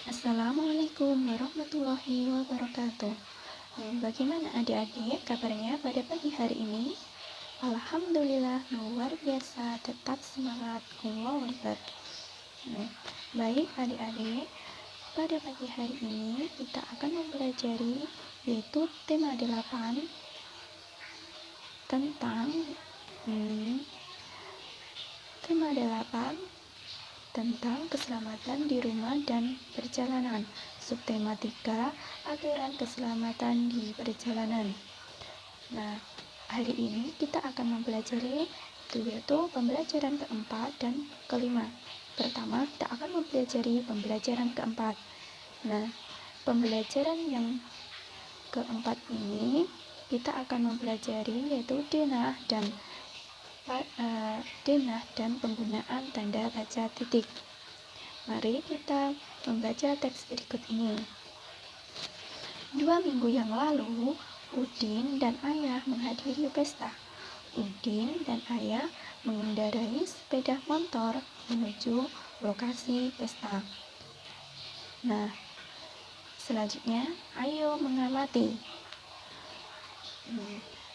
Assalamualaikum warahmatullahi wabarakatuh. Bagaimana adik-adik kabarnya pada pagi hari ini? Alhamdulillah luar biasa, tetap semangat. Allahu Akbar. Baik adik-adik, pada pagi hari ini kita akan mempelajari yaitu tema 8 tentang keselamatan di rumah dan perjalanan. Subtema 3, aturan keselamatan di perjalanan. Nah, hari ini kita akan mempelajari yaitu pembelajaran keempat dan kelima. Pertama, kita akan mempelajari pembelajaran keempat. Nah, pembelajaran yang keempat ini kita akan mempelajari yaitu denah dan penggunaan tanda baca titik. Mari kita membaca teks berikut ini. 2 minggu yang lalu, Udin dan Ayah menghadiri pesta. Udin dan Ayah mengendarai sepeda motor menuju lokasi pesta. Nah, selanjutnya, ayo mengamati.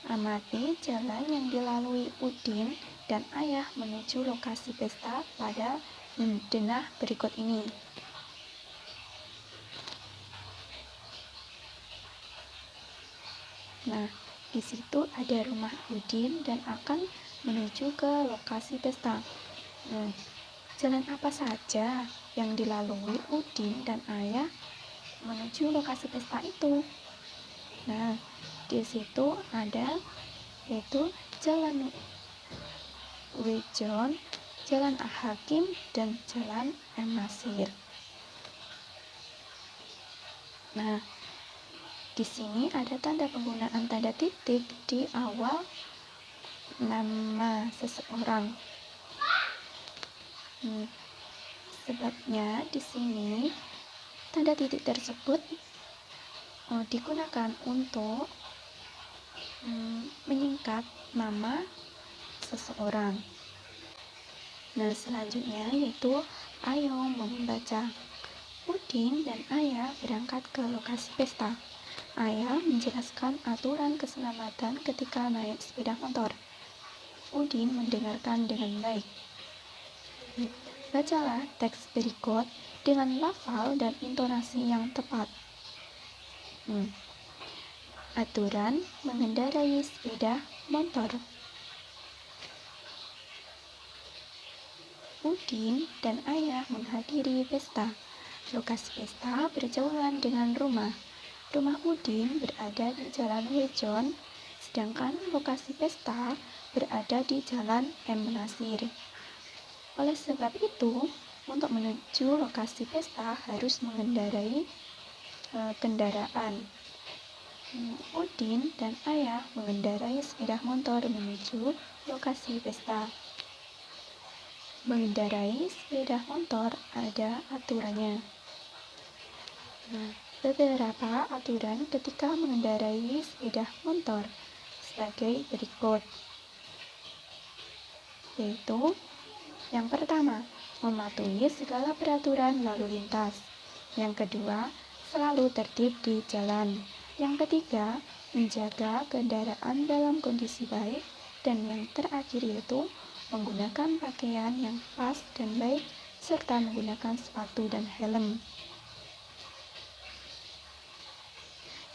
Amati jalan yang dilalui Udin dan Ayah menuju lokasi pesta pada denah berikut ini. Nah, di situ ada rumah Udin dan akan menuju ke lokasi pesta. Jalan apa saja yang dilalui Udin dan Ayah menuju lokasi pesta itu? Nah, di situ ada yaitu Jalan Wejon, Jalan Hakim, dan Jalan M. Nasir. Nah, di sini ada tanda penggunaan tanda titik di awal nama seseorang. Sebabnya di sini tanda titik tersebut digunakan untuk menyingkat nama seseorang. Nah, selanjutnya yaitu ayo membaca. Udin dan Ayah berangkat ke lokasi pesta. Ayah menjelaskan aturan keselamatan ketika naik sepeda motor. Udin mendengarkan dengan baik. Bacalah teks berikut dengan lafal dan intonasi yang tepat. Aturan mengendarai sepeda motor. Udin dan Ayah menghadiri pesta. Lokasi pesta berjauhan dengan rumah. Rumah Udin berada di Jalan Wejon, sedangkan lokasi pesta berada di Jalan M. Nasir. Oleh sebab itu, untuk menuju lokasi pesta harus mengendarai kendaraan. Udin dan Ayah mengendarai sepeda motor menuju lokasi pesta. Mengendarai sepeda motor ada aturannya. Beberapa aturan ketika mengendarai sepeda motor sebagai berikut, yaitu yang pertama, mematuhi segala peraturan lalu lintas. Yang kedua, selalu tertib di jalan. Yang ketiga, menjaga kendaraan dalam kondisi baik. Dan yang terakhir yaitu menggunakan pakaian yang pas dan baik serta menggunakan sepatu dan helm.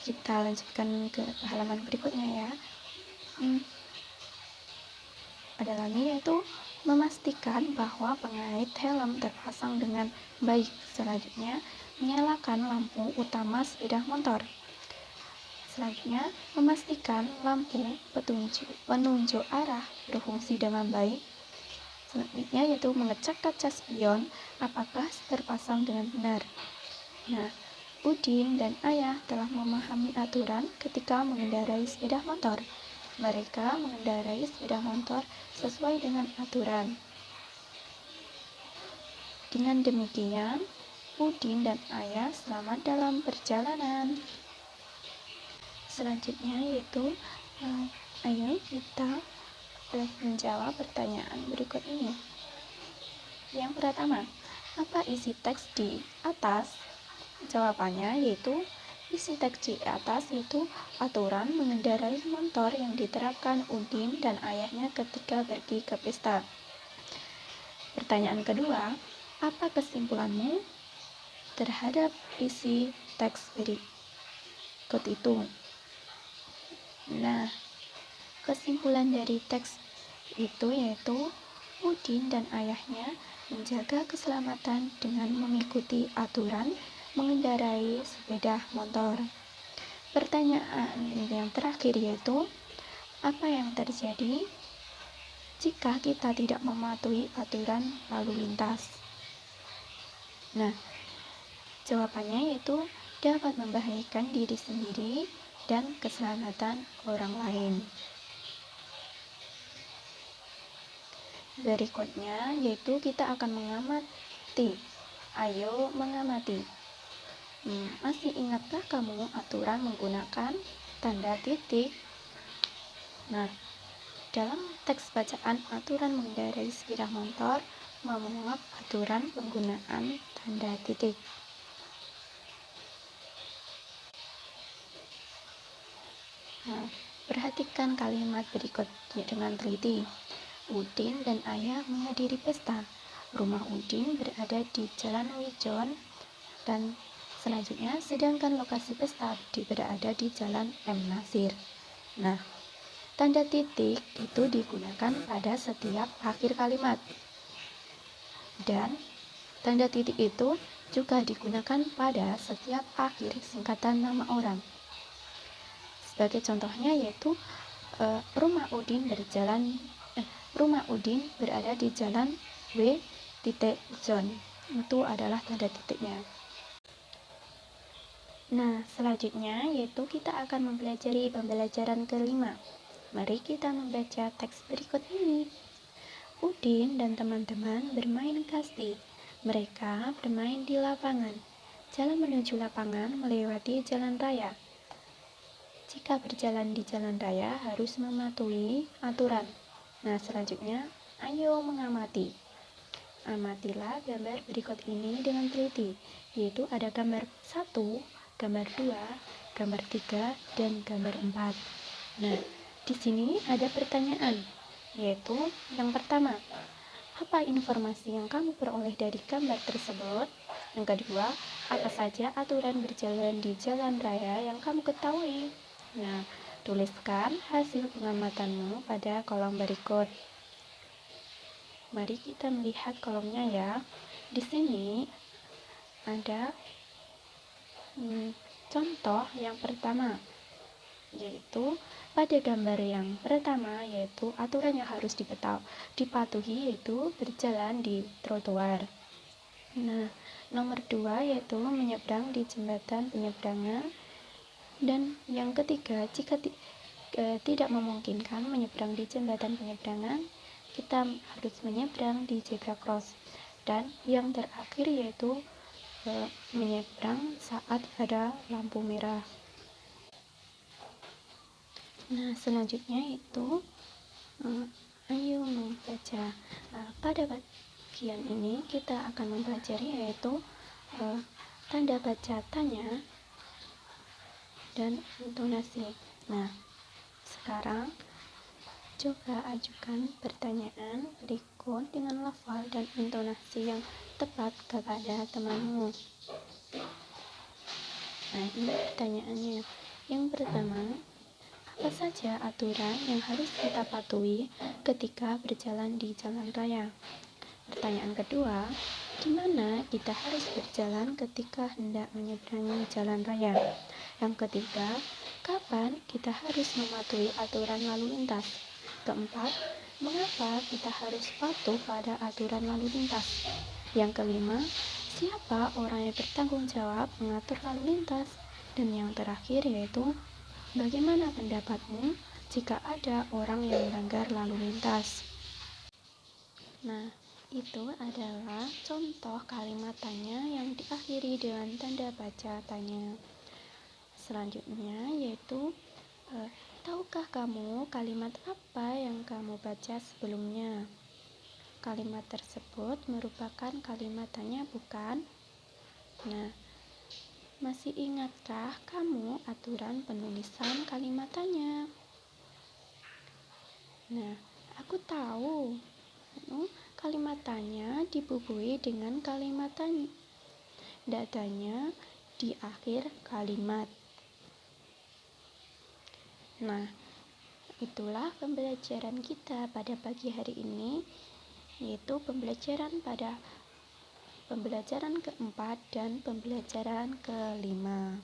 Kita lanjutkan ke halaman berikutnya ya. Ada lagi yaitu memastikan bahwa pengait helm terpasang dengan baik. Selanjutnya, menyalakan lampu utama sepeda motor. Selanjutnya, memastikan lampu penunjuk arah berfungsi dengan baik. Selanjutnya yaitu mengecek kaca spion apakah terpasang dengan benar. Nah, Udin dan Ayah telah memahami aturan ketika mengendarai sepeda motor. Mereka mengendarai sepeda motor sesuai dengan aturan. Dengan demikian, Udin dan Ayah selamat dalam perjalanan. Selanjutnya yaitu ayo kita menjawab pertanyaan berikut ini. Yang pertama, apa isi teks di atas? Jawabannya yaitu isi teks di atas yaitu aturan mengendarai motor yang diterapkan Udin dan ayahnya ketika pergi ke pesta. Pertanyaan kedua, apa kesimpulanmu terhadap isi teks berikut itu? Nah, kesimpulan dari teks itu yaitu Udin dan ayahnya menjaga keselamatan dengan mengikuti aturan mengendarai sepeda motor. Pertanyaan yang terakhir yaitu, apa yang terjadi jika kita tidak mematuhi aturan lalu lintas? Nah, jawabannya yaitu dapat membahayakan diri sendiri dan keselamatan orang lain. Berikutnya yaitu kita akan mengamati. Ayo mengamati. Masih ingatkah kamu aturan menggunakan tanda titik? Nah, dalam teks bacaan aturan mengendarai sepeda motor memuat aturan penggunaan tanda titik. Nah, perhatikan kalimat berikutnya dengan teliti. Udin dan ayah menghadiri pesta. Rumah Udin berada di Jalan Wijon dan selanjutnya sedangkan lokasi pesta berada di Jalan M. Nasir. Nah, tanda titik itu digunakan pada setiap akhir kalimat. Dan tanda titik itu juga digunakan pada setiap akhir singkatan nama orang. Sebagai contohnya yaitu rumah Udin berada di Jalan W. Zon. Itu adalah tanda titiknya. Nah, selanjutnya yaitu kita akan mempelajari pembelajaran kelima. Mari kita membaca teks berikut ini. Udin dan teman-teman bermain kasti. Mereka bermain di lapangan. Jalan menuju lapangan melewati jalan raya. Jika berjalan di jalan raya harus mematuhi aturan. Nah, selanjutnya, ayo mengamati. Amatilah gambar berikut ini dengan teliti, yaitu ada gambar 1, gambar 2, gambar 3, dan gambar 4. Nah, di sini ada pertanyaan, yaitu yang pertama, apa informasi yang kamu peroleh dari gambar tersebut? Yang kedua, apa saja aturan berjalan di jalan raya yang kamu ketahui? Nah, tuliskan hasil pengamatanmu pada kolom berikut. Mari kita melihat kolomnya ya. Di sini ada contoh yang pertama, yaitu pada gambar yang pertama yaitu aturan yang harus dipatuhi yaitu berjalan di trotoar. Nah, nomor 2 yaitu menyeberang di jembatan penyeberangan. Dan yang ketiga, jika tidak memungkinkan menyeberang di jembatan penyeberangan, kita harus menyeberang di zebra cross. Dan yang terakhir yaitu menyeberang saat ada lampu merah. Nah, selanjutnya itu ayo membaca. Pada bagian ini kita akan mempelajari yaitu tanda baca tanya dan intonasi. Nah, sekarang coba ajukan pertanyaan berikut dengan lafal dan intonasi yang tepat kepada temanmu. Nah, ini pertanyaannya. Yang pertama, apa saja aturan yang harus kita patuhi ketika berjalan di jalan raya? Pertanyaan kedua, di mana kita harus berjalan ketika hendak menyeberangi jalan raya? Yang ketiga, kapan kita harus mematuhi aturan lalu lintas? Keempat, mengapa kita harus patuh pada aturan lalu lintas? Yang kelima, siapa orang yang bertanggung jawab mengatur lalu lintas? Dan yang terakhir yaitu, bagaimana pendapatmu jika ada orang yang melanggar lalu lintas? Nah, itu adalah contoh kalimat tanya yang diakhiri dengan tanda baca tanya. Selanjutnya yaitu, tahukah kamu kalimat apa yang kamu baca sebelumnya? Kalimat tersebut merupakan kalimat tanya, bukan? Nah, Masih ingatkah kamu aturan penulisan kalimatannya? Nah, aku tahu. Kalimatannya dibubuhi dengan kalimatanya. Datanya di akhir kalimat. Nah, itulah pembelajaran kita pada pagi hari ini, yaitu pembelajaran keempat dan pembelajaran kelima.